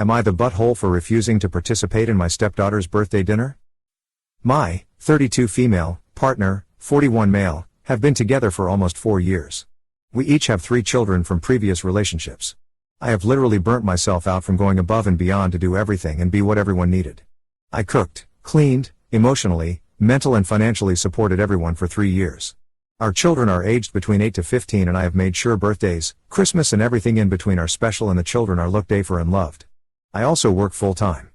Am I the butthole for refusing to participate in my stepdaughter's birthday dinner? My 32 female partner, 41 male, have been together for almost 4 years. We each have 3 children from previous relationships. I have literally burnt myself out from going above and beyond to do everything and be what everyone needed. I cooked, cleaned, emotionally, mental and financially supported everyone for 3 years. Our children are aged between 8 to 15 and I have made sure birthdays, Christmas and everything in between are special and the children are looked after and loved. I also work full-time.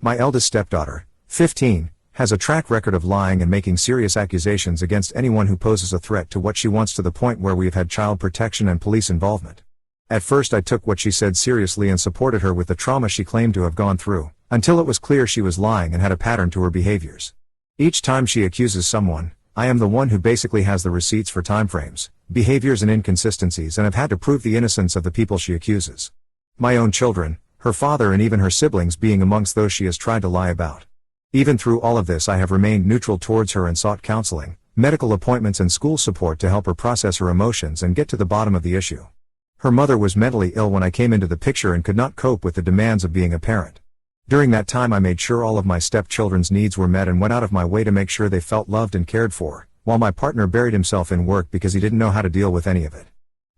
My eldest stepdaughter, 15, has a track record of lying and making serious accusations against anyone who poses a threat to what she wants, to the point where we have had child protection and police involvement. At first I took what she said seriously and supported her with the trauma she claimed to have gone through, until it was clear she was lying and had a pattern to her behaviors. Each time she accuses someone, I am the one who basically has the receipts for timeframes, behaviors and inconsistencies, and have had to prove the innocence of the people she accuses. My own children, her father and even her siblings being amongst those she has tried to lie about. Even through all of this I have remained neutral towards her and sought counseling, medical appointments and school support to help her process her emotions and get to the bottom of the issue. Her mother was mentally ill when I came into the picture and could not cope with the demands of being a parent. During that time I made sure all of my stepchildren's needs were met and went out of my way to make sure they felt loved and cared for, while my partner buried himself in work because he didn't know how to deal with any of it.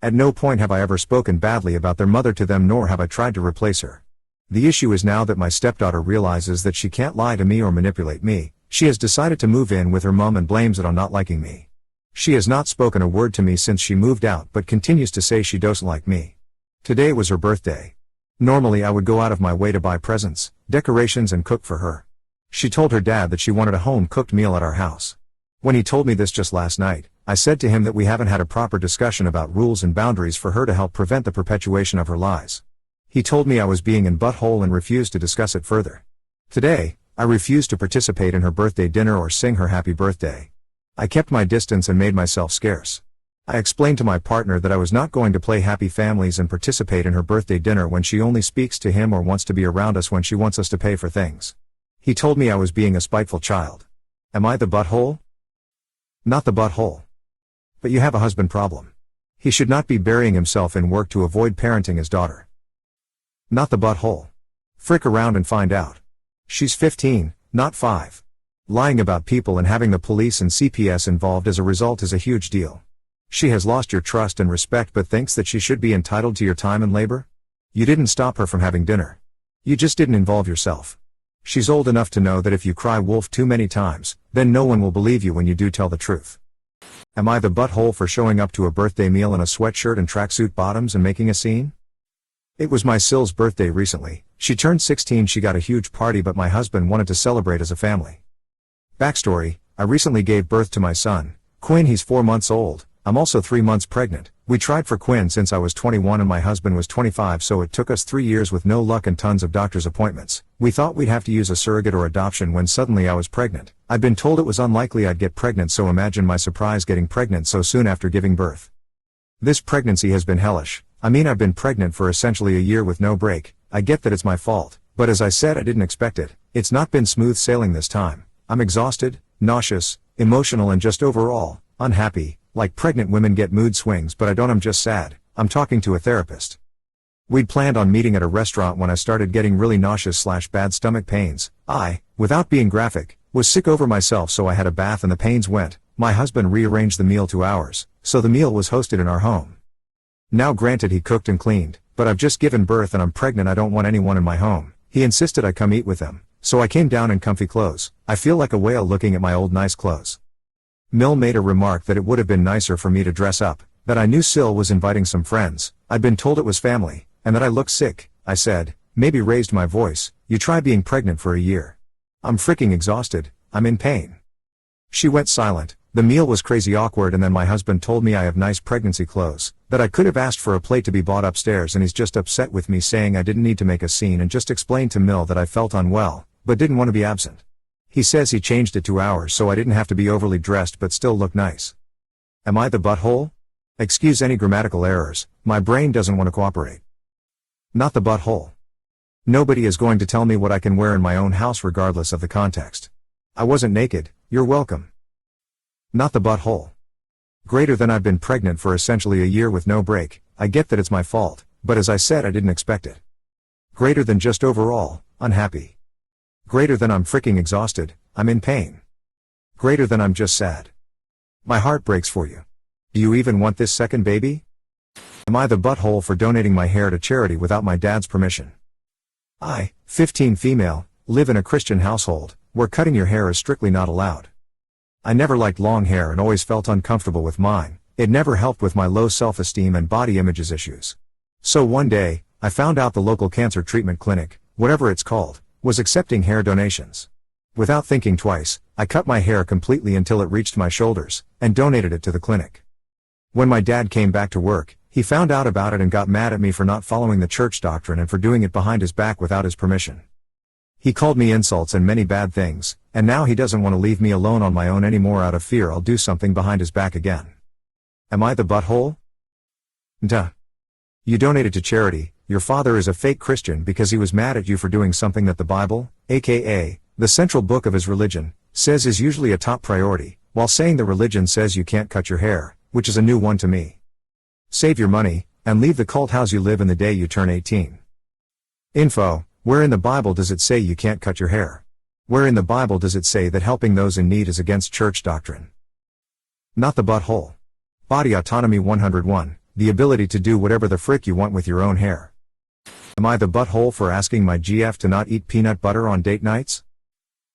At no point have I ever spoken badly about their mother to them, nor have I tried to replace her. The issue is now that my stepdaughter realizes that she can't lie to me or manipulate me. She has decided to move in with her mom and blames it on not liking me. She has not spoken a word to me since she moved out, but continues to say she doesn't like me. Today was her birthday. Normally I would go out of my way to buy presents, decorations and cook for her. She told her dad that she wanted a home-cooked meal at our house. When he told me this just last night, I said to him that we haven't had a proper discussion about rules and boundaries for her to help prevent the perpetuation of her lies. He told me I was being in butthole and refused to discuss it further. Today, I refused to participate in her birthday dinner or sing her happy birthday. I kept my distance and made myself scarce. I explained to my partner that I was not going to play happy families and participate in her birthday dinner when she only speaks to him or wants to be around us when she wants us to pay for things. He told me I was being a spiteful child. Am I the butthole? Not the butthole. But you have a husband problem. He should not be burying himself in work to avoid parenting his daughter. Not the butthole. Frick around and find out. She's 15, not 5. Lying about people and having the police and CPS involved as a result is a huge deal. She has lost your trust and respect but thinks that she should be entitled to your time and labor? You didn't stop her from having dinner. You just didn't involve yourself. She's old enough to know that if you cry wolf too many times, then no one will believe you when you do tell the truth. Am I the butthole for showing up to a birthday meal in a sweatshirt and tracksuit bottoms and making a scene? It was my Syl's birthday recently. She turned 16. She got a huge party but my husband wanted to celebrate as a family. Backstory, I recently gave birth to my son, Quinn. He's 4 months old. I'm also 3 months pregnant. We tried for Quinn since I was 21 and my husband was 25, so it took us 3 years with no luck and tons of doctor's appointments. We thought we'd have to use a surrogate or adoption when suddenly I was pregnant. I'd been told it was unlikely I'd get pregnant, so imagine my surprise getting pregnant so soon after giving birth. This pregnancy has been hellish. I mean, I've been pregnant for essentially a year with no break. I get that it's my fault, but as I said, I didn't expect it. It's not been smooth sailing this time. I'm exhausted, nauseous, emotional and just overall unhappy. Like pregnant women get mood swings, but I don't. I'm just sad. I'm talking to a therapist. We'd planned on meeting at a restaurant when I started getting really nauseous/bad stomach pains. I, without being graphic, was sick over myself, so I had a bath and the pains went. My husband rearranged the meal to ours, so the meal was hosted in our home. Now granted, he cooked and cleaned, but I've just given birth and I'm pregnant. I don't want anyone in my home. He insisted I come eat with him, so I came down in comfy clothes. I feel like a whale looking at my old nice clothes. Mill made a remark that it would have been nicer for me to dress up, that I knew Syl was inviting some friends, I'd been told it was family, and that I looked sick. I said, maybe raised my voice, you try being pregnant for a year. I'm freaking exhausted, I'm in pain. She went silent. The meal was crazy awkward, and then my husband told me I have nice pregnancy clothes, that I could have asked for a plate to be bought upstairs, and he's just upset with me, saying I didn't need to make a scene, and just explained to Mill that I felt unwell, but didn't want to be absent. He says he changed it to ours so I didn't have to be overly dressed but still look nice. Am I the butthole? Excuse any grammatical errors, my brain doesn't want to cooperate. Not the butthole. Nobody is going to tell me what I can wear in my own house regardless of the context. I wasn't naked, you're welcome. Not the butthole. Greater than I've been pregnant for essentially a year with no break. I get that it's my fault, but as I said, I didn't expect it. Greater than just overall, unhappy. Greater than I'm freaking exhausted, I'm in pain. Greater than I'm just sad. My heart breaks for you. Do you even want this second baby? Am I the butthole for donating my hair to charity without my dad's permission? I, 15 female, live in a Christian household, where cutting your hair is strictly not allowed. I never liked long hair and always felt uncomfortable with mine. It never helped with my low self-esteem and body images issues. So one day, I found out the local cancer treatment clinic, whatever it's called, was accepting hair donations. Without thinking twice, I cut my hair completely until it reached my shoulders, and donated it to the clinic. When my dad came back to work, he found out about it and got mad at me for not following the church doctrine and for doing it behind his back without his permission. He called me insults and many bad things, and now he doesn't want to leave me alone on my own anymore out of fear I'll do something behind his back again. Am I the butthole? Duh. You donated to charity. Your father is a fake Christian because he was mad at you for doing something that the Bible, aka, the central book of his religion, says is usually a top priority, while saying the religion says you can't cut your hair, which is a new one to me. Save your money, and leave the cult house you live in the day you turn 18. Info: where in the Bible does it say you can't cut your hair? Where in the Bible does it say that helping those in need is against church doctrine? Not the butthole. Body autonomy 101, the ability to do whatever the frick you want with your own hair. Am I the butthole for asking my GF to not eat peanut butter on date nights?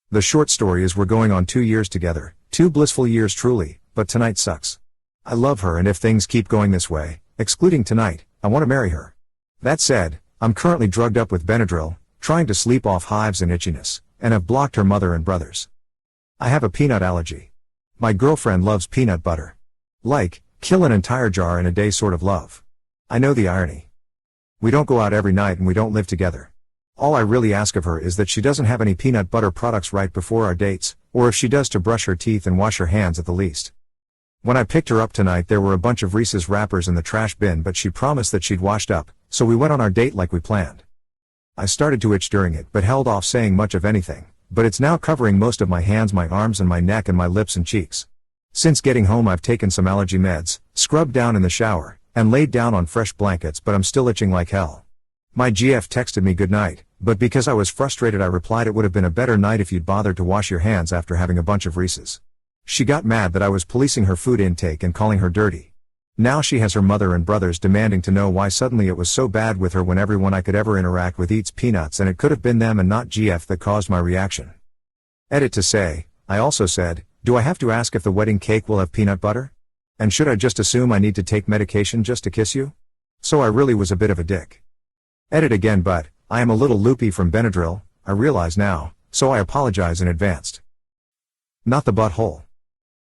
The short story is we're going on 2 years together, 2 blissful years truly, but tonight sucks. I love her and if things keep going this way, excluding tonight, I want to marry her. That said, I'm currently drugged up with Benadryl, trying to sleep off hives and itchiness, and have blocked her mother and brothers. I have a peanut allergy. My girlfriend loves peanut butter. Like, kill an entire jar in a day sort of love. I know the irony. We don't go out every night and we don't live together. All I really ask of her is that she doesn't have any peanut butter products right before our dates, or if she does to brush her teeth and wash her hands at the least. When I picked her up tonight there were a bunch of Reese's wrappers in the trash bin but she promised that she'd washed up, so we went on our date like we planned. I started to itch during it but held off saying much of anything, but it's now covering most of my hands, my arms and my neck and my lips and cheeks. Since getting home I've taken some allergy meds, scrubbed down in the shower, and laid down on fresh blankets but I'm still itching like hell. My GF texted me good night, but because I was frustrated I replied it would have been a better night if you'd bothered to wash your hands after having a bunch of Reese's. She got mad that I was policing her food intake and calling her dirty. Now she has her mother and brothers demanding to know why suddenly it was so bad with her when everyone I could ever interact with eats peanuts and it could have been them and not GF that caused my reaction. Edit to say, I also said, do I have to ask if the wedding cake will have peanut butter? And should I just assume I need to take medication just to kiss you? So I really was a bit of a dick. Edit again, but I am a little loopy from Benadryl, I realize now, so I apologize in advance. Not the butthole.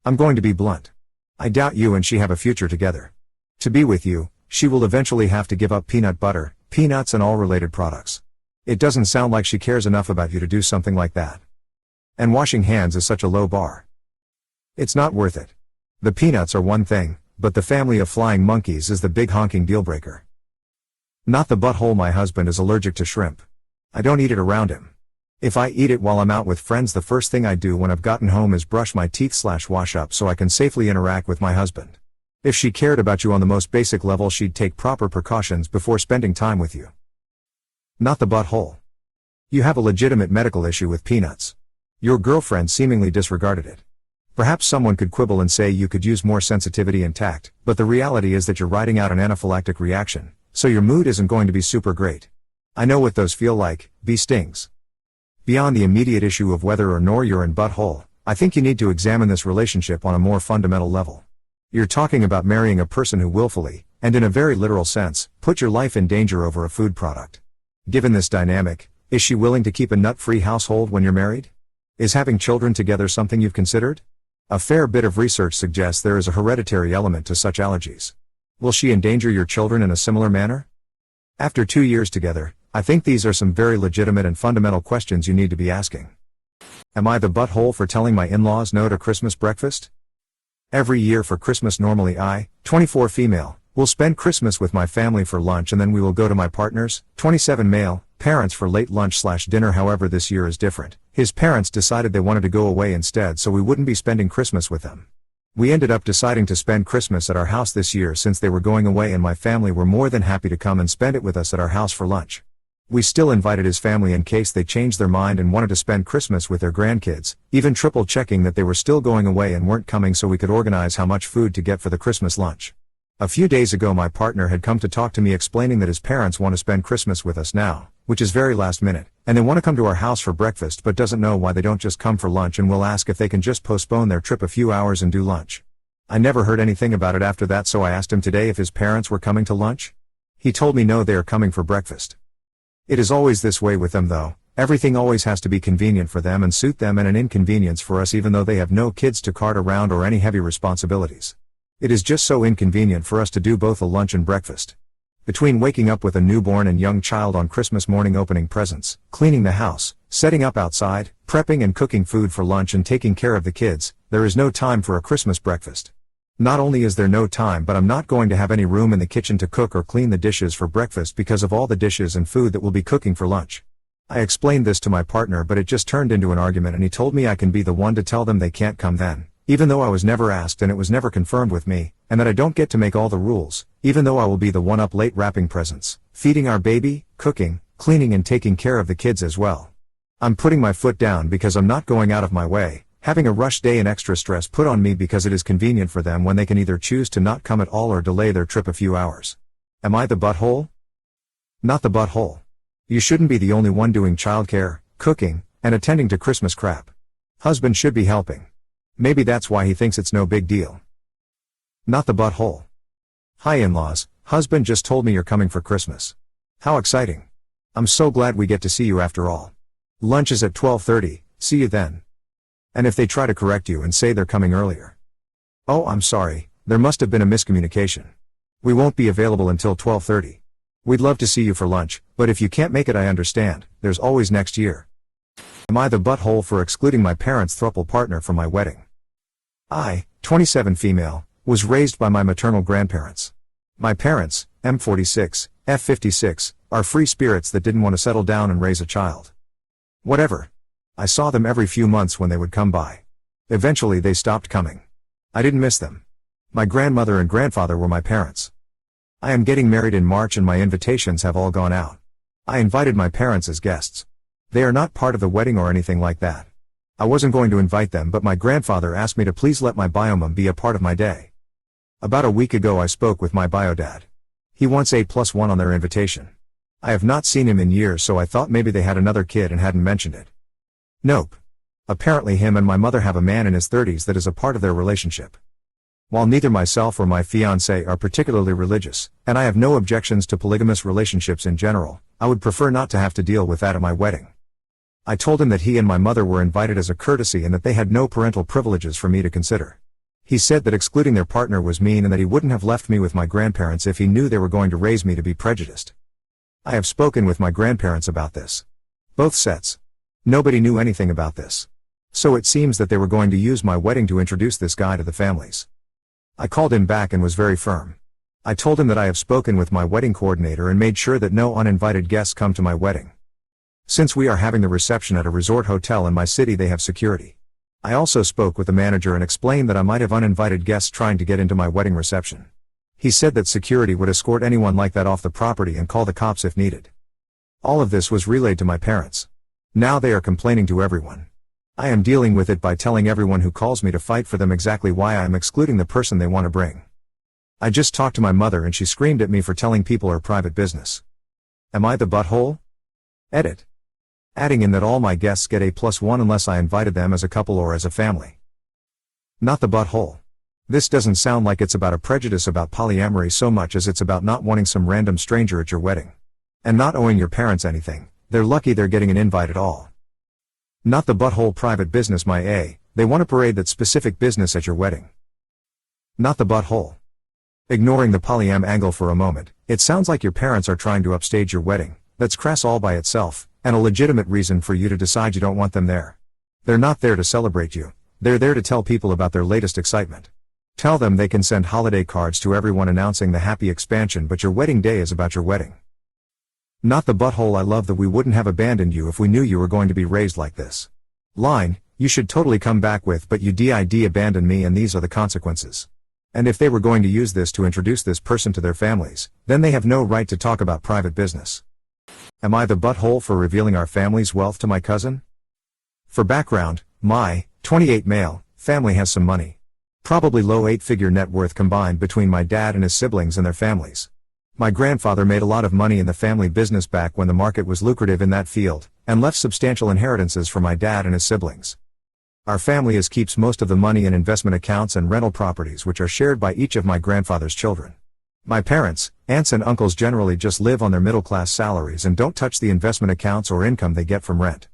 I'm going to be blunt. I doubt you and she have a future together. To be with you, she will eventually have to give up peanut butter, peanuts and all related products. It doesn't sound like she cares enough about you to do something like that. And washing hands is such a low bar. It's not worth it. The peanuts are one thing, but the family of flying monkeys is the big honking deal breaker. Not the butthole. My husband is allergic to shrimp. I don't eat it around him. If I eat it while I'm out with friends the first thing I do when I've gotten home is brush my teeth / wash up so I can safely interact with my husband. If she cared about you on the most basic level she'd take proper precautions before spending time with you. Not the butthole. You have a legitimate medical issue with peanuts. Your girlfriend seemingly disregarded it. Perhaps someone could quibble and say you could use more sensitivity and tact, but the reality is that you're riding out an anaphylactic reaction, so your mood isn't going to be super great. I know what those feel like, bee stings. Beyond the immediate issue of whether or not you're in butthole, I think you need to examine this relationship on a more fundamental level. You're talking about marrying a person who willfully, and in a very literal sense, put your life in danger over a food product. Given this dynamic, is she willing to keep a nut-free household when you're married? Is having children together something you've considered? A fair bit of research suggests there is a hereditary element to such allergies. Will she endanger your children in a similar manner? After 2 years together, I think these are some very legitimate and fundamental questions you need to be asking. Am I the butthole for telling my in-laws no to Christmas breakfast? Every year for Christmas normally I, 24 female, will spend Christmas with my family for lunch and then we will go to my partner's, 27 male, parents for late lunch / dinner. However, this year is different. His parents decided they wanted to go away instead so we wouldn't be spending Christmas with them. We ended up deciding to spend Christmas at our house this year since they were going away and my family were more than happy to come and spend it with us at our house for lunch. We still invited his family in case they changed their mind and wanted to spend Christmas with their grandkids, even triple checking that they were still going away and weren't coming so we could organize how much food to get for the Christmas lunch. A few days ago my partner had come to talk to me explaining that his parents want to spend Christmas with us now, which is very last minute, and they want to come to our house for breakfast but doesn't know why they don't just come for lunch and will ask if they can just postpone their trip a few hours and do lunch. I never heard anything about it after that, so I asked him today if his parents were coming to lunch. He told me no, they are coming for breakfast. It is always this way with them though, everything always has to be convenient for them and suit them and an inconvenience for us even though they have no kids to cart around or any heavy responsibilities. It is just so inconvenient for us to do both a lunch and breakfast. Between waking up with a newborn and young child on Christmas morning, opening presents, cleaning the house, setting up outside, prepping and cooking food for lunch and taking care of the kids, there is no time for a Christmas breakfast. Not only is there no time, but I'm not going to have any room in the kitchen to cook or clean the dishes for breakfast because of all the dishes and food that we'll be cooking for lunch. I explained this to my partner, but it just turned into an argument and he told me I can be the one to tell them they can't come then, even though I was never asked and it was never confirmed with me, and that I don't get to make all the rules, even though I will be the one up late wrapping presents, feeding our baby, cooking, cleaning and taking care of the kids as well. I'm putting my foot down because I'm not going out of my way, having a rush day and extra stress put on me because it is convenient for them when they can either choose to not come at all or delay their trip a few hours. Am I the butthole? Not the butthole. You shouldn't be the only one doing childcare, cooking, and attending to Christmas crap. Husband should be helping. Maybe that's why he thinks it's no big deal. Not the butthole. Hi in-laws, husband just told me you're coming for Christmas. How exciting. I'm so glad we get to see you after all. Lunch is at 12:30, see you then. And if they try to correct you and say they're coming earlier. Oh, I'm sorry, there must have been a miscommunication. We won't be available until 12:30. We'd love to see you for lunch, but if you can't make it I understand, there's always next year. Am I the butthole for excluding my parents' throuple partner from my wedding? I, 27 female, was raised by my maternal grandparents. My parents, M46, F56, are free spirits that didn't want to settle down and raise a child. Whatever. I saw them every few months when they would come by. Eventually they stopped coming. I didn't miss them. My grandmother and grandfather were my parents. I am getting married in March and my invitations have all gone out. I invited my parents as guests. They are not part of the wedding or anything like that. I wasn't going to invite them, but my grandfather asked me to please let my biomom be a part of my day. About a week ago I spoke with my biodad. He wants A+1 on their invitation. I have not seen him in years, so I thought maybe they had another kid and hadn't mentioned it. Nope. Apparently him and my mother have a man in his 30s that is a part of their relationship. While neither myself or my fiancé are particularly religious, and I have no objections to polygamous relationships in general, I would prefer not to have to deal with that at my wedding. I told him that he and my mother were invited as a courtesy and that they had no parental privileges for me to consider. He said that excluding their partner was mean and that he wouldn't have left me with my grandparents if he knew they were going to raise me to be prejudiced. I have spoken with my grandparents about this. Both sets. Nobody knew anything about this. So it seems that they were going to use my wedding to introduce this guy to the families. I called him back and was very firm. I told him that I have spoken with my wedding coordinator and made sure that no uninvited guests come to my wedding. Since we are having the reception at a resort hotel in my city, they have security. I also spoke with the manager and explained that I might have uninvited guests trying to get into my wedding reception. He said that security would escort anyone like that off the property and call the cops if needed. All of this was relayed to my parents. Now they are complaining to everyone. I am dealing with it by telling everyone who calls me to fight for them exactly why I am excluding the person they want to bring. I just talked to my mother and she screamed at me for telling people her private business. Am I the butthole? Edit. Adding in that all my guests get A+1 unless I invited them as a couple or as a family. Not the butthole. This doesn't sound like it's about a prejudice about polyamory so much as it's about not wanting some random stranger at your wedding. And not owing your parents anything. They're lucky they're getting an invite at all. Not the butthole private business my A, they want to parade that specific business at your wedding. Not the butthole. Ignoring the polyam angle for a moment, it sounds like your parents are trying to upstage your wedding. That's crass all by itself, and a legitimate reason for you to decide you don't want them there. They're not there to celebrate you, they're there to tell people about their latest excitement. Tell them they can send holiday cards to everyone announcing the happy expansion, but your wedding day is about your wedding. Not the butthole. I love that we wouldn't have abandoned you if we knew you were going to be raised like this. Line, you should totally come back with, but you did abandon me and these are the consequences. And if they were going to use this to introduce this person to their families, then they have no right to talk about private business. Am I the butthole for revealing our family's wealth to my cousin? For background, my 28 male family has some money. Probably low 8-figure net worth combined between my dad and his siblings and their families. My grandfather made a lot of money in the family business back when the market was lucrative in that field, and left substantial inheritances for my dad and his siblings. Our family keeps most of the money in investment accounts and rental properties which are shared by each of my grandfather's children. My parents, aunts and uncles generally just live on their middle-class salaries and don't touch the investment accounts or income they get from rent.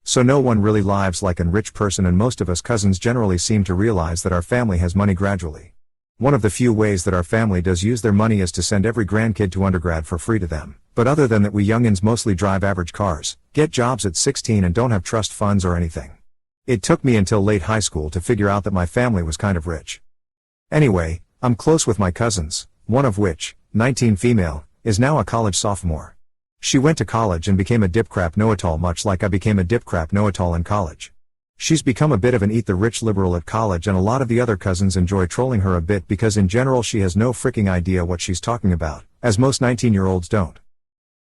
So no one really lives like a rich person, and most of us cousins generally seem to realize that our family has money gradually. One of the few ways that our family does use their money is to send every grandkid to undergrad for free to them, but other than that we youngins mostly drive average cars, get jobs at 16 and don't have trust funds or anything. It took me until late high school to figure out that my family was kind of rich. Anyway, I'm close with my cousins, one of which, 19 female, is now a college sophomore. She went to college and became a dip-crap know-it-all much like I became a dip-crap know-it-all in college. She's become a bit of an eat-the-rich liberal at college, and a lot of the other cousins enjoy trolling her a bit because in general she has no freaking idea what she's talking about, as most 19-year-olds don't.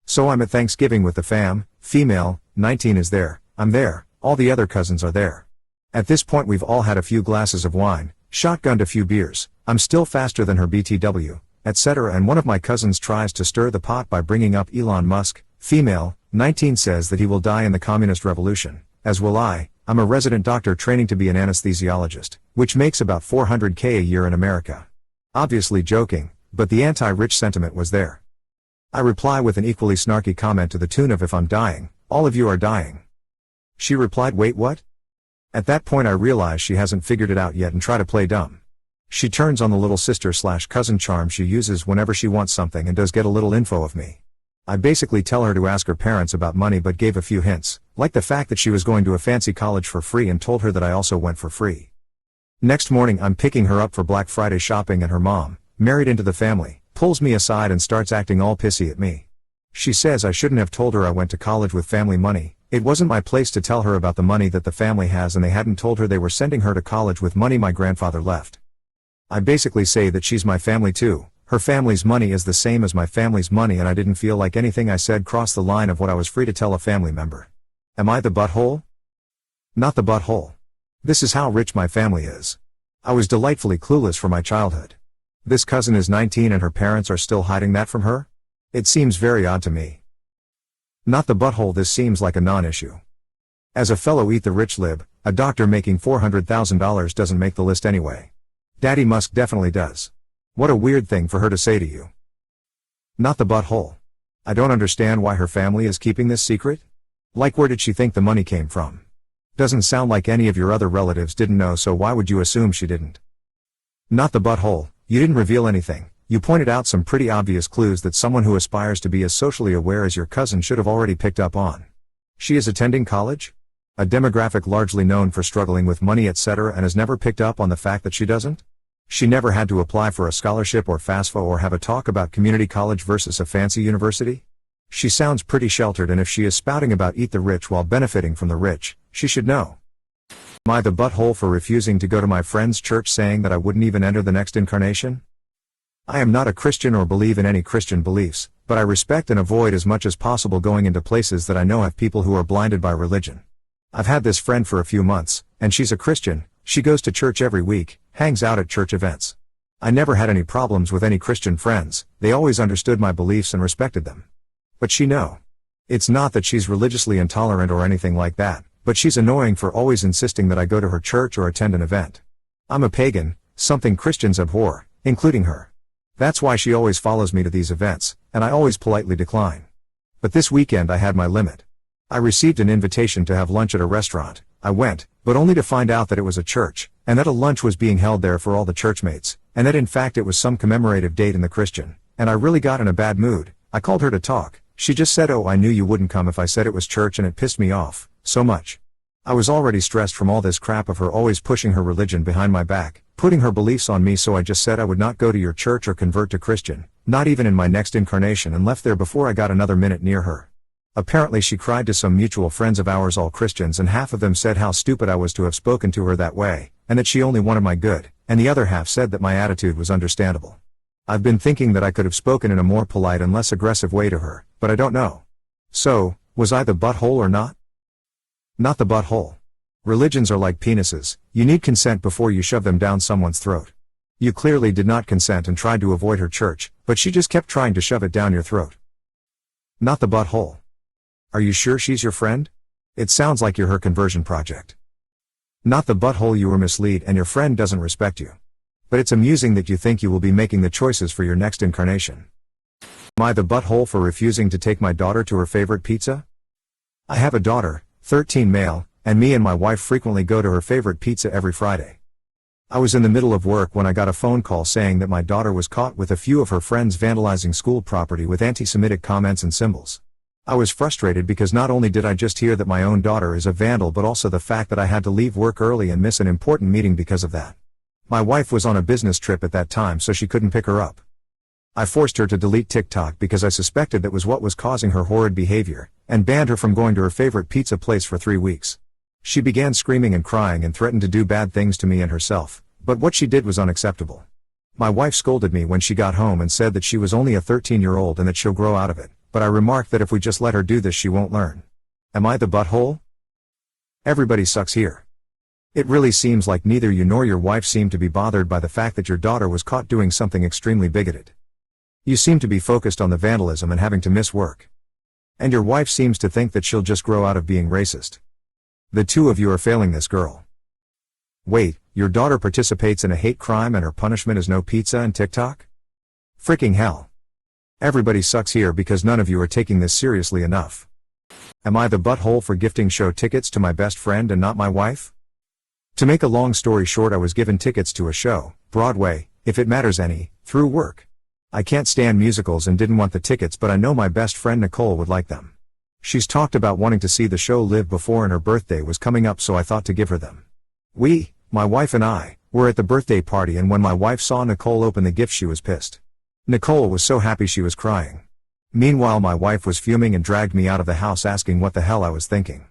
So I'm at Thanksgiving with the fam, female, 19 is there, I'm there, all the other cousins are there. At this point we've all had a few glasses of wine, shotgunned a few beers, I'm still faster than her BTW, etc., and one of my cousins tries to stir the pot by bringing up Elon Musk, female, 19 says that he will die in the communist revolution, as will I. I'm a resident doctor training to be an anesthesiologist, which makes about $400K a year in America. Obviously joking, but the anti-rich sentiment was there. I reply with an equally snarky comment to the tune of, if I'm dying, all of you are dying. She replied, wait, what? At that point I realize she hasn't figured it out yet and try to play dumb. She turns on the little sister/cousin charm she uses whenever she wants something and does get a little info of me. I basically tell her to ask her parents about money but gave a few hints, like the fact that she was going to a fancy college for free, and told her that I also went for free. Next morning I'm picking her up for Black Friday shopping and her mom, married into the family, pulls me aside and starts acting all pissy at me. She says I shouldn't have told her I went to college with family money, it wasn't my place to tell her about the money that the family has, and they hadn't told her they were sending her to college with money my grandfather left. I basically say that she's my family too, her family's money is the same as my family's money, and I didn't feel like anything I said crossed the line of what I was free to tell a family member. Am I the butthole? Not the butthole. This is how rich my family is. I was delightfully clueless for my childhood. This cousin is 19 and her parents are still hiding that from her? It seems very odd to me. Not the butthole. This seems like a non-issue. As a fellow eat the rich lib, a doctor making $400,000 doesn't make the list anyway. Daddy Musk definitely does. What a weird thing for her to say to you. Not the butthole. I don't understand why her family is keeping this secret. Like, where did she think the money came from? Doesn't sound like any of your other relatives didn't know, so why would you assume she didn't? Not the butthole. You didn't reveal anything. You pointed out some pretty obvious clues that someone who aspires to be as socially aware as your cousin should have already picked up on. She is attending college? A demographic largely known for struggling with money, etc., and has never picked up on the fact that she doesn't? She never had to apply for a scholarship or FAFSA or have a talk about community college versus a fancy university? She sounds pretty sheltered, and if she is spouting about eat the rich while benefiting from the rich, she should know. Am I the butthole for refusing to go to my friend's church, saying that I wouldn't even enter the next incarnation? I am not a Christian or believe in any Christian beliefs, but I respect and avoid as much as possible going into places that I know have people who are blinded by religion. I've had this friend for a few months, and she's a Christian. She goes to church every week, hangs out at church events. I never had any problems with any Christian friends, they always understood my beliefs and respected them. But she know. It's not that she's religiously intolerant or anything like that, but she's annoying for always insisting that I go to her church or attend an event. I'm a pagan, something Christians abhor, including her. That's why she always follows me to these events, and I always politely decline. But this weekend I had my limit. I received an invitation to have lunch at a restaurant. I went, but only to find out that it was a church, and that a lunch was being held there for all the churchmates, and that in fact it was some commemorative date in the Christian, and I really got in a bad mood. I called her to talk. She just said, "Oh, I knew you wouldn't come if I said it was church," and it pissed me off so much. I was already stressed from all this crap of her always pushing her religion behind my back, putting her beliefs on me, so I just said I would not go to your church or convert to Christian, not even in my next incarnation, and left there before I got another minute near her. Apparently she cried to some mutual friends of ours, all Christians, and half of them said how stupid I was to have spoken to her that way, and that she only wanted my good, and the other half said that my attitude was understandable. I've been thinking that I could have spoken in a more polite and less aggressive way to her, but I don't know. So, was I the butthole or not? Not the butthole. Religions are like penises, you need consent before you shove them down someone's throat. You clearly did not consent and tried to avoid her church, but she just kept trying to shove it down your throat. Not the butthole. Are you sure she's your friend? It sounds like you're her conversion project. Not the butthole, you were misled and your friend doesn't respect you. But it's amusing that you think you will be making the choices for your next incarnation. Am I the butthole for refusing to take my daughter to her favorite pizza? I have a daughter, 13 male, and me and my wife frequently go to her favorite pizza every Friday. I was in the middle of work when I got a phone call saying that my daughter was caught with a few of her friends vandalizing school property with anti-Semitic comments and symbols. I was frustrated because not only did I just hear that my own daughter is a vandal but also the fact that I had to leave work early and miss an important meeting because of that. My wife was on a business trip at that time so she couldn't pick her up. I forced her to delete TikTok because I suspected that was what was causing her horrid behavior, and banned her from going to her favorite pizza place for 3 weeks. She began screaming and crying and threatened to do bad things to me and herself, but what she did was unacceptable. My wife scolded me when she got home and said that she was only a 13-year-old and that she'll grow out of it, but I remarked that if we just let her do this she won't learn. Am I the butthole? Everybody sucks here. It really seems like neither you nor your wife seem to be bothered by the fact that your daughter was caught doing something extremely bigoted. You seem to be focused on the vandalism and having to miss work. And your wife seems to think that she'll just grow out of being racist. The two of you are failing this girl. Wait, your daughter participates in a hate crime and her punishment is no pizza and TikTok? Freaking hell. Everybody sucks here because none of you are taking this seriously enough. Am I the butthole for gifting show tickets to my best friend and not my wife? To make a long story short, I was given tickets to a show, Broadway, if it matters any, through work. I can't stand musicals and didn't want the tickets, but I know my best friend Nicole would like them. She's talked about wanting to see the show live before and her birthday was coming up, so I thought to give her them. We, my wife and I, were at the birthday party, and when my wife saw Nicole open the gift she was pissed. Nicole was so happy she was crying. Meanwhile my wife was fuming and dragged me out of the house asking what the hell I was thinking.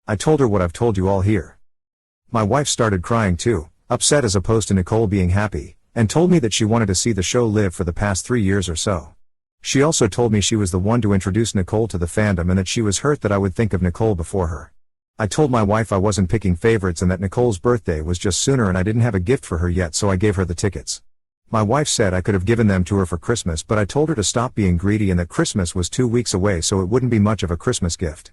I told her what I've told you all here. My wife started crying too, upset as opposed to Nicole being happy, and told me that she wanted to see the show live for the past 3 years or so. She also told me she was the one to introduce Nicole to the fandom and that she was hurt that I would think of Nicole before her. I told my wife I wasn't picking favorites and that Nicole's birthday was just sooner and I didn't have a gift for her yet, so I gave her the tickets. My wife said I could have given them to her for Christmas, but I told her to stop being greedy and that Christmas was 2 weeks away, so it wouldn't be much of a Christmas gift.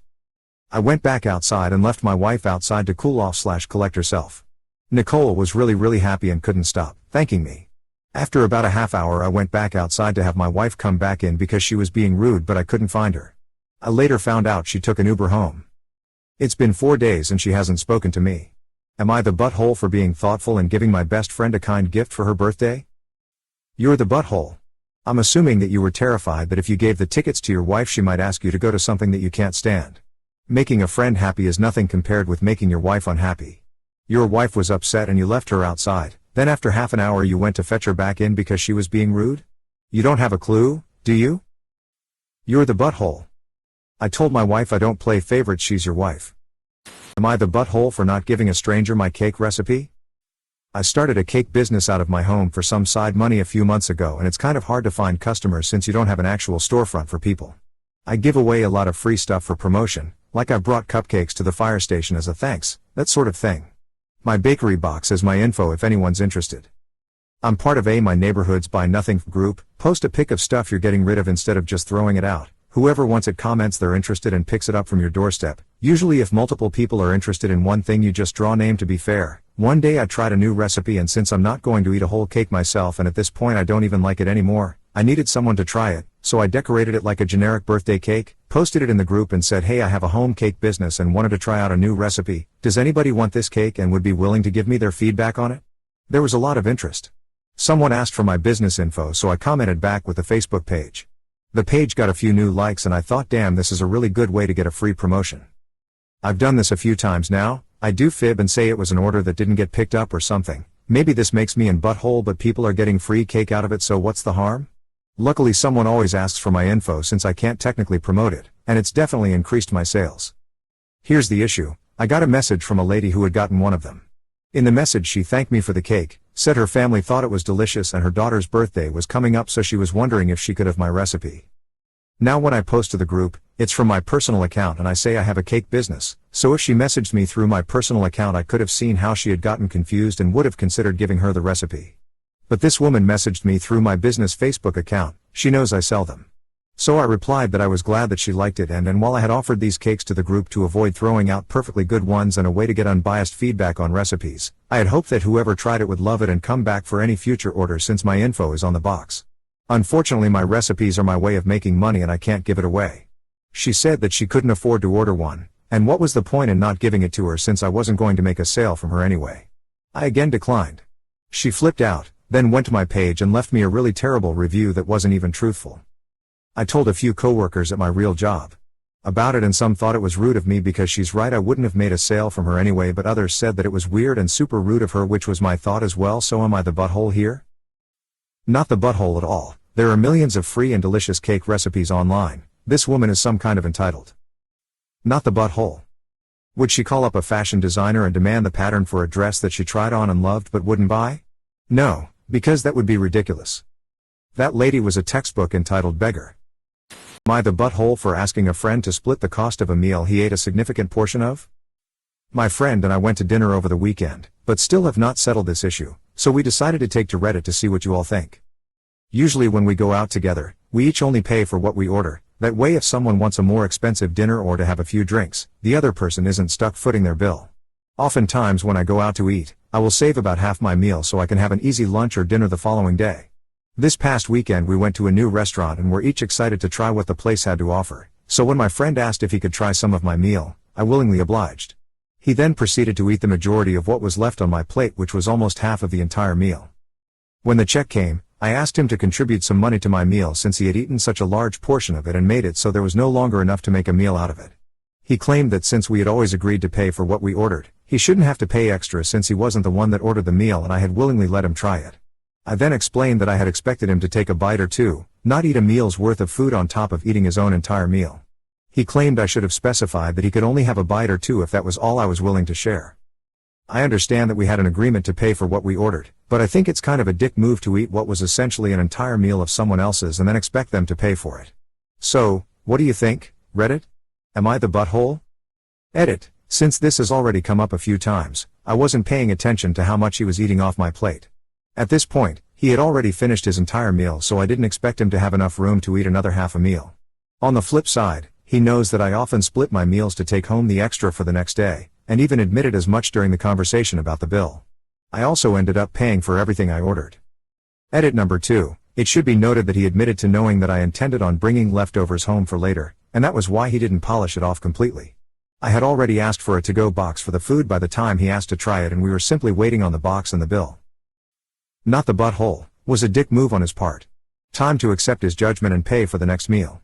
I went back outside and left my wife outside to cool off / collect herself. Nicole was really happy and couldn't stop thanking me. After about a half hour I went back outside to have my wife come back in because she was being rude, but I couldn't find her. I later found out she took an Uber home. It's been 4 days and she hasn't spoken to me. Am I the butthole for being thoughtful and giving my best friend a kind gift for her birthday? You're the butthole. I'm assuming that you were terrified that if you gave the tickets to your wife she might ask you to go to something that you can't stand. Making a friend happy is nothing compared with making your wife unhappy. Your wife was upset and you left her outside, then after half an hour you went to fetch her back in because she was being rude? You don't have a clue, do you? You're the butthole. I told my wife I don't play favorites, she's your wife. Am I the butthole for not giving a stranger my cake recipe? I started a cake business out of my home for some side money a few months ago, and it's kind of hard to find customers since you don't have an actual storefront for people. I give away a lot of free stuff for promotion, like I brought cupcakes to the fire station as a thanks, that sort of thing. My bakery box has my info if anyone's interested. I'm part of My Neighborhood's Buy Nothing group. Post a pic of stuff you're getting rid of instead of just throwing it out. Whoever wants it comments they're interested and picks it up from your doorstep. Usually if multiple people are interested in one thing you just draw name. To be fair, one day I tried a new recipe, and since I'm not going to eat a whole cake myself and at this point I don't even like it anymore, I needed someone to try it, so I decorated it like a generic birthday cake, posted it in the group and said, hey, I have a home cake business and wanted to try out a new recipe. Does anybody want this cake and would be willing to give me their feedback on it? There was a lot of interest. Someone asked for my business info, so I commented back with the Facebook page. The page got a few new likes and I thought, damn, this is a really good way to get a free promotion. I've done this a few times now. I do fib and say it was an order that didn't get picked up or something. Maybe this makes me in butthole, but people are getting free cake out of it, so what's the harm? Luckily someone always asks for my info since I can't technically promote it, and it's definitely increased my sales. Here's the issue. I got a message from a lady who had gotten one of them. In the message she thanked me for the cake, said her family thought it was delicious and her daughter's birthday was coming up, so she was wondering if she could have my recipe. Now when I post to the group, it's from my personal account and I say I have a cake business, so if she messaged me through my personal account I could have seen how she had gotten confused and would have considered giving her the recipe. But this woman messaged me through my business Facebook account, she knows I sell them. So I replied that I was glad that she liked it and while I had offered these cakes to the group to avoid throwing out perfectly good ones and a way to get unbiased feedback on recipes, I had hoped that whoever tried it would love it and come back for any future orders since my info is on the box. Unfortunately my recipes are my way of making money and I can't give it away. She said that she couldn't afford to order one, and what was the point in not giving it to her since I wasn't going to make a sale from her anyway. I again declined. She flipped out, then went to my page and left me a really terrible review that wasn't even truthful. I told a few coworkers at my real job about it and some thought it was rude of me because she's right I wouldn't have made a sale from her anyway, but others said that it was weird and super rude of her, which was my thought as well. So am I the butthole here? Not the butthole at all. There are millions of free and delicious cake recipes online. This woman is some kind of entitled. Not the butthole. Would she call up a fashion designer and demand the pattern for a dress that she tried on and loved but wouldn't buy? No, because that would be ridiculous. That lady was a textbook entitled beggar. Am I the butthole for asking a friend to split the cost of a meal he ate a significant portion of? My friend and I went to dinner over the weekend, but still have not settled this issue, so we decided to take to Reddit to see what you all think. Usually when we go out together, we each only pay for what we order. That way if someone wants a more expensive dinner or to have a few drinks, the other person isn't stuck footing their bill. Oftentimes when I go out to eat, I will save about half my meal so I can have an easy lunch or dinner the following day. This past weekend we went to a new restaurant and were each excited to try what the place had to offer, so when my friend asked if he could try some of my meal, I willingly obliged. He then proceeded to eat the majority of what was left on my plate, which was almost half of the entire meal. When the check came, I asked him to contribute some money to my meal since he had eaten such a large portion of it and made it so there was no longer enough to make a meal out of it. He claimed that since we had always agreed to pay for what we ordered, he shouldn't have to pay extra since he wasn't the one that ordered the meal and I had willingly let him try it. I then explained that I had expected him to take a bite or two, not eat a meal's worth of food on top of eating his own entire meal. He claimed I should have specified that he could only have a bite or two if that was all I was willing to share. I understand that we had an agreement to pay for what we ordered, but I think it's kind of a dick move to eat what was essentially an entire meal of someone else's and then expect them to pay for it. So, what do you think, Reddit? Am I the butthole? Edit. Since this has already come up a few times, I wasn't paying attention to how much he was eating off my plate. At this point, he had already finished his entire meal, so I didn't expect him to have enough room to eat another half a meal. On the flip side, he knows that I often split my meals to take home the extra for the next day, and even admitted as much during the conversation about the bill. I also ended up paying for everything I ordered. Edit number 2. It should be noted that he admitted to knowing that I intended on bringing leftovers home for later, and that was why he didn't polish it off completely. I had already asked for a to-go box for the food by the time he asked to try it and we were simply waiting on the box and the bill. Not the butthole. Was a dick move on his part. Time to accept his judgment and pay for the next meal.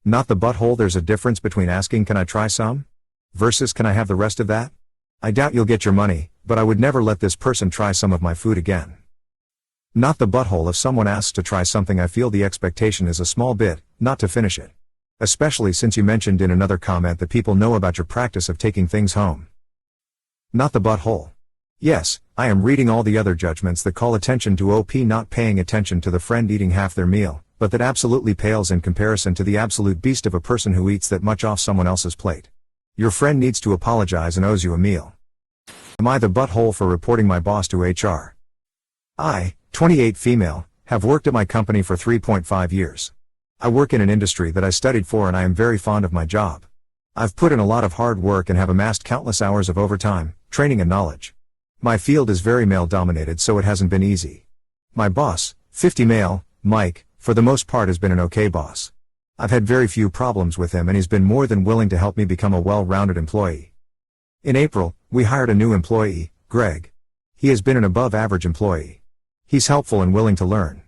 Not the butthole. There's a difference between asking can I try some? Versus can I have the rest of that? I doubt you'll get your money, but I would never let this person try some of my food again. Not the butthole. If someone asks to try something I feel the expectation is a small bit, not to finish it. Especially since you mentioned in another comment that people know about your practice of taking things home. Not the butthole. Yes, I am reading all the other judgments that call attention to OP not paying attention to the friend eating half their meal, but that absolutely pales in comparison to the absolute beast of a person who eats that much off someone else's plate. Your friend needs to apologize and owes you a meal. Am I the butthole for reporting my boss to HR? I, 28 female, have worked at my company for 3.5 years. I work in an industry that I studied for and I am very fond of my job. I've put in a lot of hard work and have amassed countless hours of overtime, training and knowledge. My field is very male-dominated, so it hasn't been easy. My boss, 50 male, Mike, for the most part has been an okay boss. I've had very few problems with him and he's been more than willing to help me become a well-rounded employee. In April, we hired a new employee, Greg. He has been an above-average employee. He's helpful and willing to learn.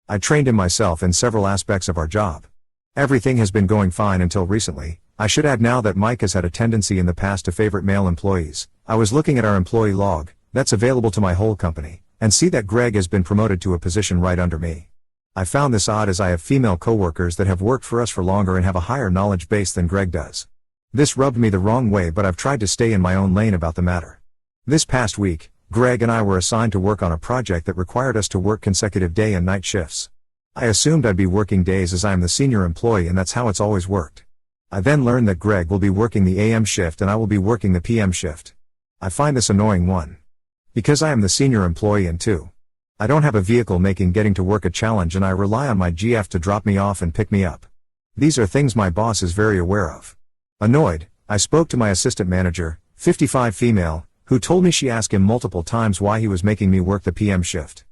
I trained him myself in several aspects of our job. Everything has been going fine until recently. I should add now that Mike has had a tendency in the past to favorite male employees. I was looking at our employee log, that's available to my whole company, and see that Greg has been promoted to a position right under me. I found this odd as I have female coworkers that have worked for us for longer and have a higher knowledge base than Greg does. This rubbed me the wrong way, but I've tried to stay in my own lane about the matter. This past week, Greg and I were assigned to work on a project that required us to work consecutive day and night shifts. I assumed I'd be working days as I am the senior employee and that's how it's always worked. I then learned that Greg will be working the AM shift and I will be working the PM shift. I find this annoying, one, because I am the senior employee, and two, I don't have a vehicle, making getting to work a challenge, and I rely on my GF to drop me off and pick me up. These are things my boss is very aware of. Annoyed, I spoke to my assistant manager, 55 female, who told me she asked him multiple times why he was making me work the PM shift.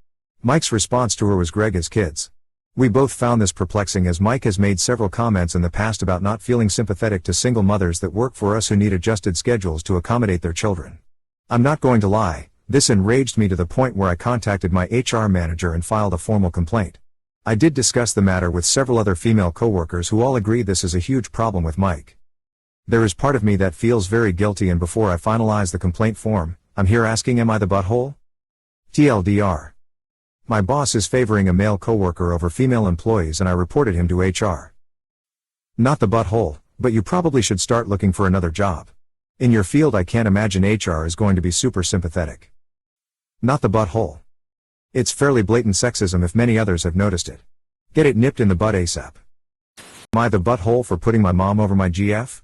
Mike's response to her was Greg has kids. We both found this perplexing, as Mike has made several comments in the past about not feeling sympathetic to single mothers that work for us who need adjusted schedules to accommodate their children. I'm not going to lie, this enraged me to the point where I contacted my HR manager and filed a formal complaint. I did discuss the matter with several other female coworkers who all agree this is a huge problem with Mike. There is part of me that feels very guilty, and before I finalize the complaint form, I'm here asking, am I the butthole? TLDR. My boss is favoring a male coworker over female employees and I reported him to HR. Not the butthole, but you probably should start looking for another job. In your field I can't imagine HR is going to be super sympathetic. Not the butthole. It's fairly blatant sexism if many others have noticed it. Get it nipped in the bud ASAP. Am I the butthole for putting my mom over my GF?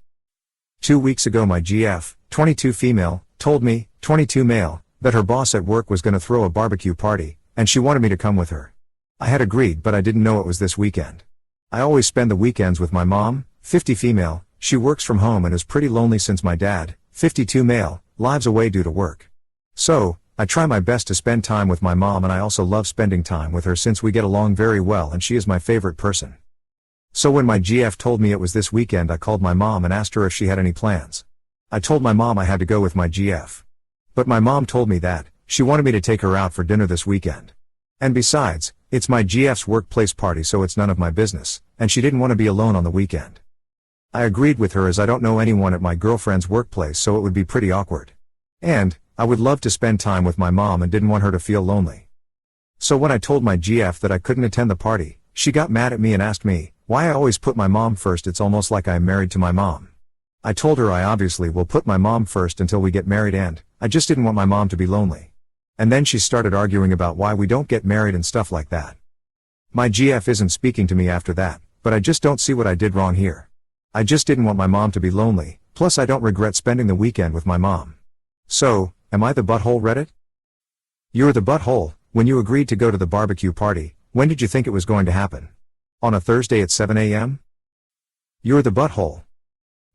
2 weeks ago my GF, 22 female, told me, 22 male, that her boss at work was going to throw a barbecue party, and she wanted me to come with her. I had agreed, but I didn't know it was this weekend. I always spend the weekends with my mom, 50 female, she works from home and is pretty lonely since my dad, 52 male, lives away due to work. So, I try my best to spend time with my mom, and I also love spending time with her since we get along very well and she is my favorite person. So when my GF told me it was this weekend, I called my mom and asked her if she had any plans. I told my mom I had to go with my GF. But my mom told me that she wanted me to take her out for dinner this weekend. And besides, it's my GF's workplace party, so it's none of my business, and she didn't want to be alone on the weekend. I agreed with her as I don't know anyone at my girlfriend's workplace, so it would be pretty awkward. And I would love to spend time with my mom and didn't want her to feel lonely. So when I told my GF that I couldn't attend the party, she got mad at me and asked me why I always put my mom first. It's almost like I am married to my mom. I told her I obviously will put my mom first until we get married, and I just didn't want my mom to be lonely. And then she started arguing about why we don't get married and stuff like that. My GF isn't speaking to me after that, but I just don't see what I did wrong here. I just didn't want my mom to be lonely, plus I don't regret spending the weekend with my mom. So, am I the butthole, Reddit? You're the butthole. When you agreed to go to the barbecue party, when did you think it was going to happen? On a Thursday at 7 a.m.? You're the butthole.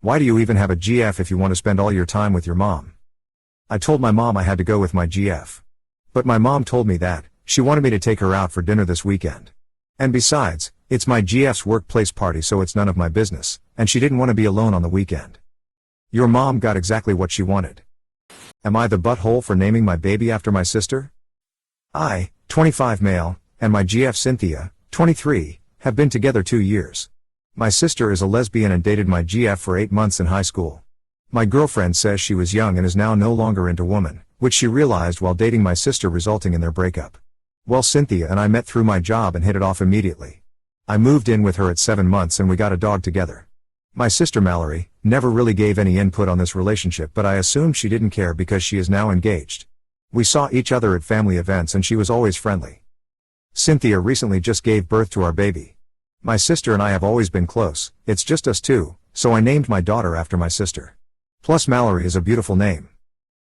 Why do you even have a GF if you want to spend all your time with your mom? I told my mom I had to go with my GF. But my mom told me that she wanted me to take her out for dinner this weekend. And besides, it's my GF's workplace party, so it's none of my business, and she didn't want to be alone on the weekend. Your mom got exactly what she wanted. Am I the butthole for naming my baby after my sister? I, 25 male, and my GF Cynthia, 23, have been together 2 years. My sister is a lesbian and dated my GF for 8 months in high school. My girlfriend says she was young and is now no longer into women, which she realized while dating my sister, resulting in their breakup. Well, Cynthia and I met through my job and hit it off immediately. I moved in with her at 7 months and we got a dog together. My sister Mallory never really gave any input on this relationship, but I assumed she didn't care because she is now engaged. We saw each other at family events and she was always friendly. Cynthia recently just gave birth to our baby. My sister and I have always been close, it's just us two, so I named my daughter after my sister. Plus Mallory is a beautiful name.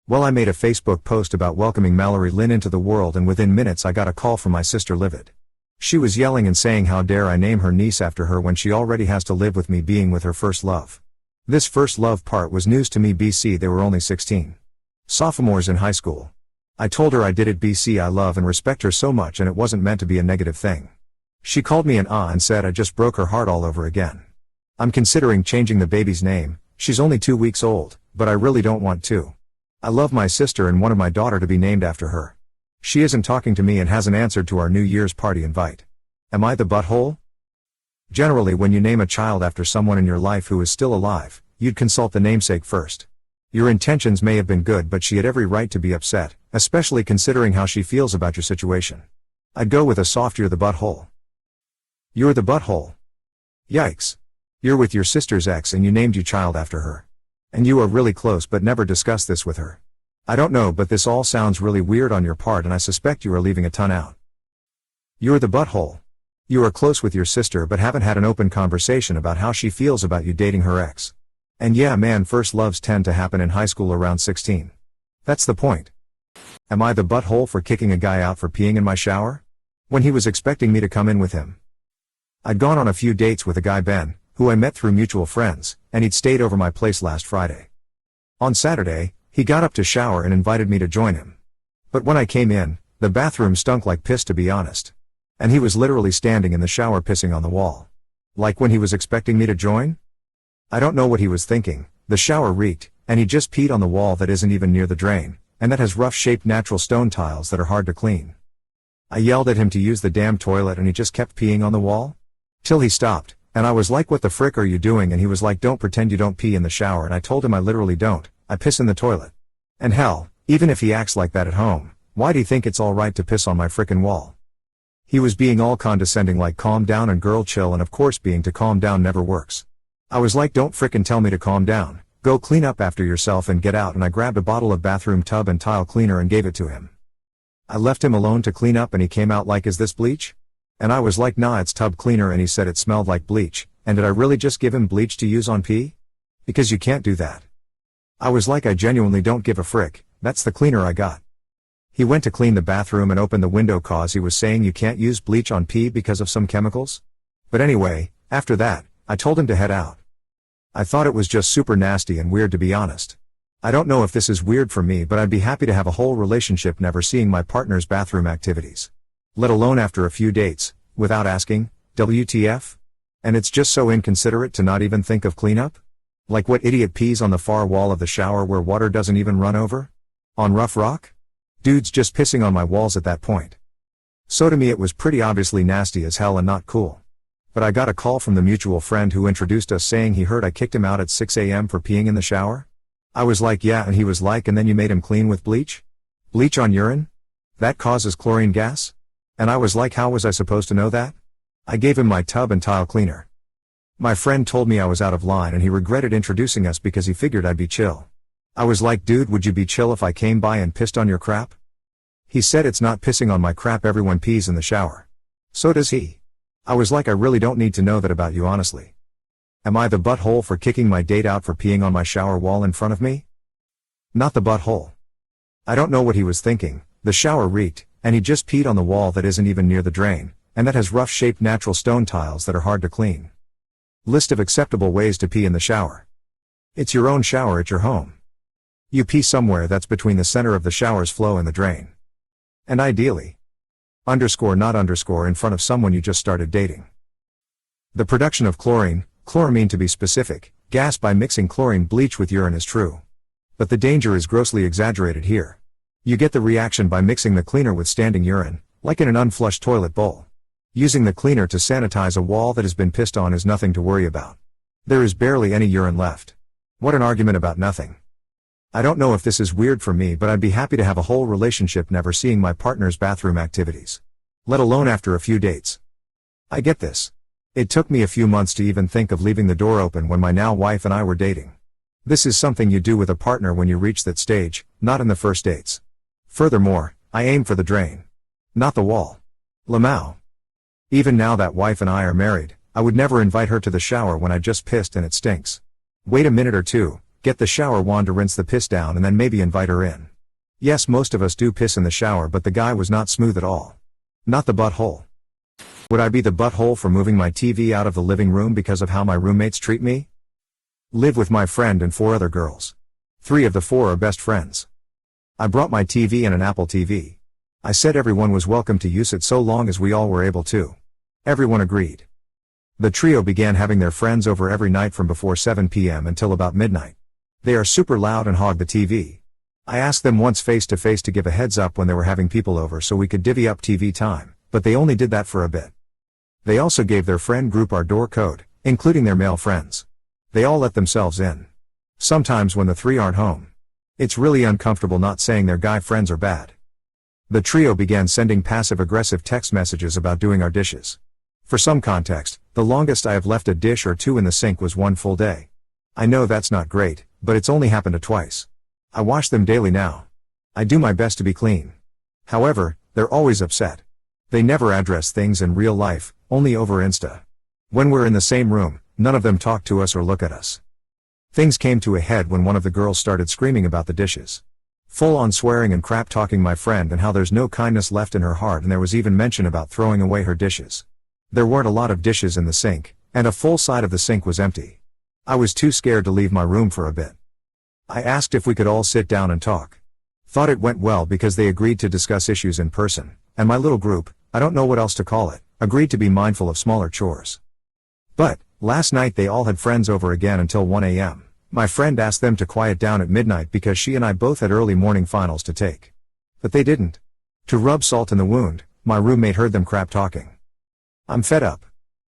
Well, I made a Facebook post about welcoming Mallory Lynn into the world, and within minutes I got a call from my sister Livid. She was yelling and saying how dare I name her niece after her when she already has to live with me, being with her first love. This first love part was news to me. BC, they were only 16. Sophomores in high school. I told her I did it. BC, I love and respect her so much and it wasn't meant to be a negative thing. She called me an and said I just broke her heart all over again. I'm considering changing the baby's name. She's only 2 weeks old, but I really don't want to. I love my sister and wanted my daughter to be named after her. She isn't talking to me and hasn't answered to our New Year's party invite. Am I the butthole? Generally, when you name a child after someone in your life who is still alive, you'd consult the namesake first. Your intentions may have been good, but she had every right to be upset, especially considering how she feels about your situation. I'd go with a soft "you're the butthole." You're the butthole. Yikes. You're with your sister's ex and you named your child after her. And you are really close but never discussed this with her. I don't know, but this all sounds really weird on your part and I suspect you are leaving a ton out. You're the butthole. You are close with your sister but haven't had an open conversation about how she feels about you dating her ex. And yeah man, first loves tend to happen in high school around 16. That's the point. Am I the butthole for kicking a guy out for peeing in my shower? When he was expecting me to come in with him. I'd gone on a few dates with a guy Ben, who I met through mutual friends, and he'd stayed over my place last Friday. On Saturday, he got up to shower and invited me to join him. But when I came in, the bathroom stunk like piss to be honest. And he was literally standing in the shower pissing on the wall. Like when he was expecting me to join? I don't know what he was thinking. The shower reeked, and he just peed on the wall that isn't even near the drain, and that has rough-shaped natural stone tiles that are hard to clean. I yelled at him to use the damn toilet and he just kept peeing on the wall? Till he stopped, and I was like, what the frick are you doing? And he was like, don't pretend you don't pee in the shower, and I told him I literally don't, I piss in the toilet. And hell, even if he acts like that at home, why'd he think it's alright to piss on my frickin' wall? He was being all condescending like calm down and girl chill, and of course being to calm down never works. I was like, don't frickin' tell me to calm down, go clean up after yourself and get out, and I grabbed a bottle of bathroom tub and tile cleaner and gave it to him. I left him alone to clean up and he came out like, is this bleach? And I was like, nah, it's tub cleaner, and he said it smelled like bleach, and did I really just give him bleach to use on pee? Because you can't do that. I was like, I genuinely don't give a frick, that's the cleaner I got. He went to clean the bathroom and opened the window cause he was saying you can't use bleach on pee because of some chemicals? But anyway, after that, I told him to head out. I thought it was just super nasty and weird to be honest. I don't know if this is weird for me, but I'd be happy to have a whole relationship never seeing my partner's bathroom activities. Let alone after a few dates, without asking, WTF? And it's just so inconsiderate to not even think of cleanup? Like what idiot pees on the far wall of the shower where water doesn't even run over? On rough rock? Dude's just pissing on my walls at that point. So to me it was pretty obviously nasty as hell and not cool. But I got a call from the mutual friend who introduced us saying he heard I kicked him out at 6 a.m. for peeing in the shower? I was like, yeah, and he was like, and then you made him clean with bleach? Bleach on urine? That causes chlorine gas? And I was like, how was I supposed to know that? I gave him my tub and tile cleaner. My friend told me I was out of line and he regretted introducing us because he figured I'd be chill. I was like, dude, would you be chill if I came by and pissed on your crap? He said it's not pissing on my crap, everyone pees in the shower. So does he. I was like, I really don't need to know that about you honestly. Am I the butthole for kicking my date out for peeing on my shower wall in front of me? Not the butthole. I don't know what he was thinking. The shower reeked, and he just peed on the wall that isn't even near the drain, and that has rough-shaped natural stone tiles that are hard to clean. List of acceptable ways to pee in the shower. It's your own shower at your home. You pee somewhere that's between the center of the shower's flow and the drain. And ideally, not in front of someone you just started dating. The production of chloramine to be specific, gas by mixing chlorine bleach with urine is true. But the danger is grossly exaggerated here. You get the reaction by mixing the cleaner with standing urine, like in an unflushed toilet bowl. Using the cleaner to sanitize a wall that has been pissed on is nothing to worry about. There is barely any urine left. What an argument about nothing. I don't know if this is weird for me, but I'd be happy to have a whole relationship never seeing my partner's bathroom activities. Let alone after a few dates. I get this. It took me a few months to even think of leaving the door open when my now wife and I were dating. This is something you do with a partner when you reach that stage, not in the first dates. Furthermore, I aim for the drain. Not the wall. Lamau. Even now that wife and I are married, I would never invite her to the shower when I just pissed and it stinks. Wait a minute or two, get the shower wand to rinse the piss down and then maybe invite her in. Yes, most of us do piss in the shower, but the guy was not smooth at all. Not the butthole. Would I be the butthole for moving my TV out of the living room because of how my roommates treat me? Live with my friend and 4 other girls. 3 of the 4 are best friends. I brought my TV and an Apple TV. I said everyone was welcome to use it so long as we all were able to. Everyone agreed. The trio began having their friends over every night from before 7 p.m. until about midnight. They are super loud and hog the TV. I asked them once face to face to give a heads up when they were having people over so we could divvy up TV time, but they only did that for a bit. They also gave their friend group our door code, including their male friends. They all let themselves in. Sometimes when the 3 aren't home. It's really uncomfortable not saying their guy friends are bad. The trio began sending passive-aggressive text messages about doing our dishes. For some context, the longest I have left a dish or 2 in the sink was 1 full day. I know that's not great, but it's only happened twice. I wash them daily now. I do my best to be clean. However, they're always upset. They never address things in real life, only over Insta. When we're in the same room, none of them talk to us or look at us. Things came to a head when one of the girls started screaming about the dishes. Full-on swearing and crap-talking my friend and how there's no kindness left in her heart, and there was even mention about throwing away her dishes. There weren't a lot of dishes in the sink, and a full side of the sink was empty. I was too scared to leave my room for a bit. I asked if we could all sit down and talk. Thought it went well because they agreed to discuss issues in person, and my little group, I don't know what else to call it, agreed to be mindful of smaller chores. But, last night they all had friends over again until 1 a.m. My friend asked them to quiet down at midnight because she and I both had early morning finals to take. But they didn't. To rub salt in the wound, my roommate heard them crap talking. I'm fed up.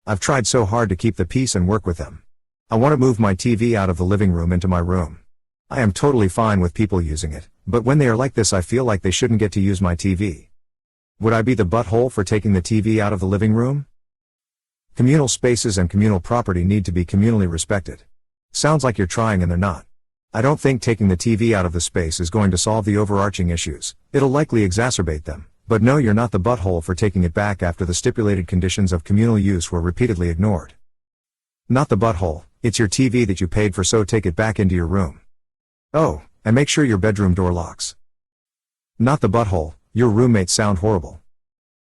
I've tried so hard to keep the peace and work with them. I want to move my TV out of the living room into my room. I am totally fine with people using it, but when they are like this I feel like they shouldn't get to use my TV. Would I be the butthole for taking the TV out of the living room? Communal spaces and communal property need to be communally respected. Sounds like you're trying and they're not. I don't think taking the TV out of the space is going to solve the overarching issues, it'll likely exacerbate them, but no, you're not the butthole for taking it back after the stipulated conditions of communal use were repeatedly ignored. Not the butthole, it's your TV that you paid for, so take it back into your room. Oh, and make sure your bedroom door locks. Not the butthole, your roommates sound horrible.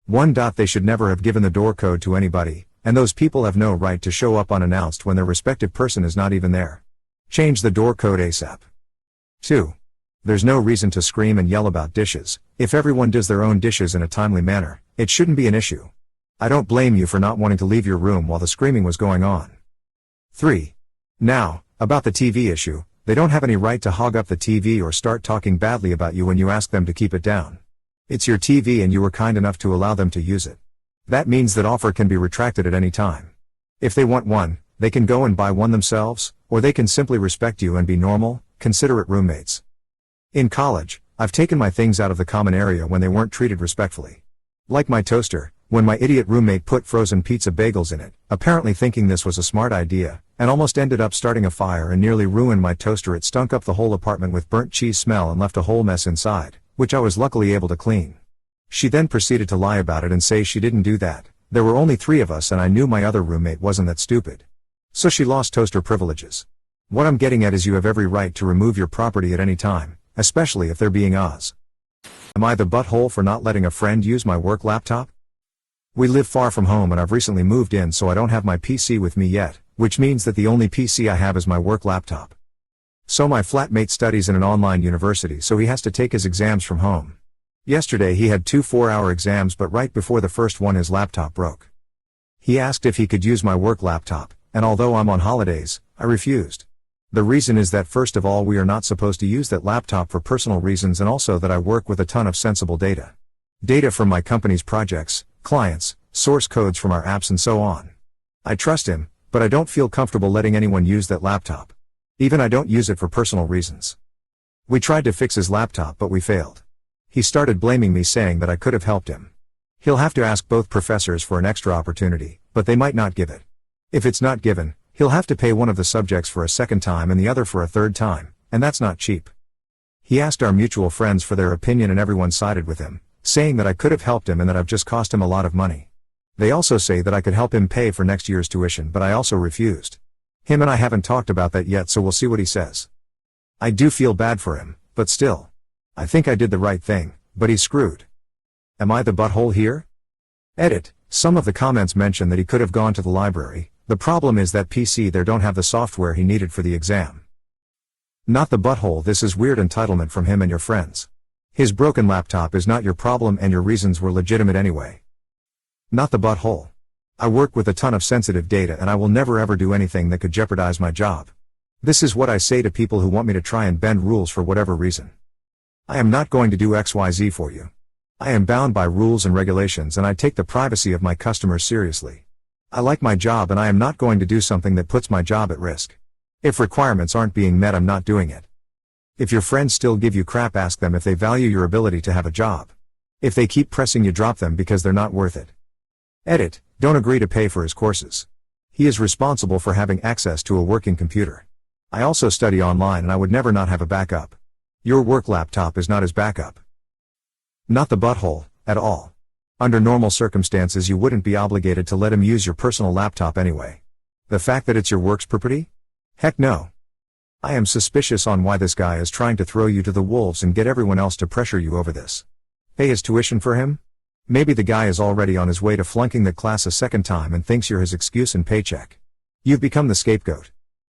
They should never have given the door code to anybody, and those people have no right to show up unannounced when their respective person is not even there. Change the door code ASAP. 2. There's no reason to scream and yell about dishes. If everyone does their own dishes in a timely manner, it shouldn't be an issue. I don't blame you for not wanting to leave your room while the screaming was going on. 3. Now, about the TV issue, they don't have any right to hog up the TV or start talking badly about you when you ask them to keep it down. It's your TV and you were kind enough to allow them to use it. That means that offer can be retracted at any time. If they want one, they can go and buy one themselves, or they can simply respect you and be normal, considerate roommates. In college, I've taken my things out of the common area when they weren't treated respectfully. Like my toaster, when my idiot roommate put frozen pizza bagels in it, apparently thinking this was a smart idea, and almost ended up starting a fire and nearly ruined my toaster. It stunk up the whole apartment with burnt cheese smell and left a whole mess inside, which I was luckily able to clean. She then proceeded to lie about it and say she didn't do that. There were only 3 of us and I knew my other roommate wasn't that stupid. So she lost toaster privileges. What I'm getting at is you have every right to remove your property at any time, especially if they're being Oz. Am I the butthole for not letting a friend use my work laptop? We live far from home and I've recently moved in, so I don't have my PC with me yet, which means that the only PC I have is my work laptop. So my flatmate studies in an online university, so he has to take his exams from home. Yesterday he had 2 4-hour exams, but right before the first one his laptop broke. He asked if he could use my work laptop, and although I'm on holidays, I refused. The reason is that first of all we are not supposed to use that laptop for personal reasons, and also that I work with a ton of sensible data. Data from my company's projects, clients, source codes from our apps and so on. I trust him, but I don't feel comfortable letting anyone use that laptop. Even I don't use it for personal reasons. We tried to fix his laptop but we failed. He started blaming me, saying that I could have helped him. He'll have to ask both professors for an extra opportunity, but they might not give it. If it's not given, he'll have to pay one of the subjects for a second time and the other for a third time, and that's not cheap. He asked our mutual friends for their opinion and everyone sided with him, saying that I could have helped him and that I've just cost him a lot of money. They also say that I could help him pay for next year's tuition, but I also refused. Him and I haven't talked about that yet, so we'll see what he says. I do feel bad for him, but still. I think I did the right thing, but he's screwed. Am I the butthole here? Edit. Some of the comments mention that he could have gone to the library. The problem is that PC there don't have the software he needed for the exam. Not the butthole. This is weird entitlement from him and your friends. His broken laptop is not your problem and your reasons were legitimate anyway. Not the butthole. I work with a ton of sensitive data and I will never ever do anything that could jeopardize my job. This is what I say to people who want me to try and bend rules for whatever reason. I am not going to do XYZ for you. I am bound by rules and regulations and I take the privacy of my customers seriously. I like my job and I am not going to do something that puts my job at risk. If requirements aren't being met, I'm not doing it. If your friends still give you crap, ask them if they value your ability to have a job. If they keep pressing you, drop them because they're not worth it. Edit. Don't agree to pay for his courses. He is responsible for having access to a working computer. I also study online and I would never not have a backup. Your work laptop is not his backup. Not the butthole, at all. Under normal circumstances you wouldn't be obligated to let him use your personal laptop anyway. The fact that it's your work's property? Heck no. I am suspicious on why this guy is trying to throw you to the wolves and get everyone else to pressure you over this. Pay his tuition for him? Maybe the guy is already on his way to flunking the class a second time and thinks you're his excuse and paycheck. You've become the scapegoat.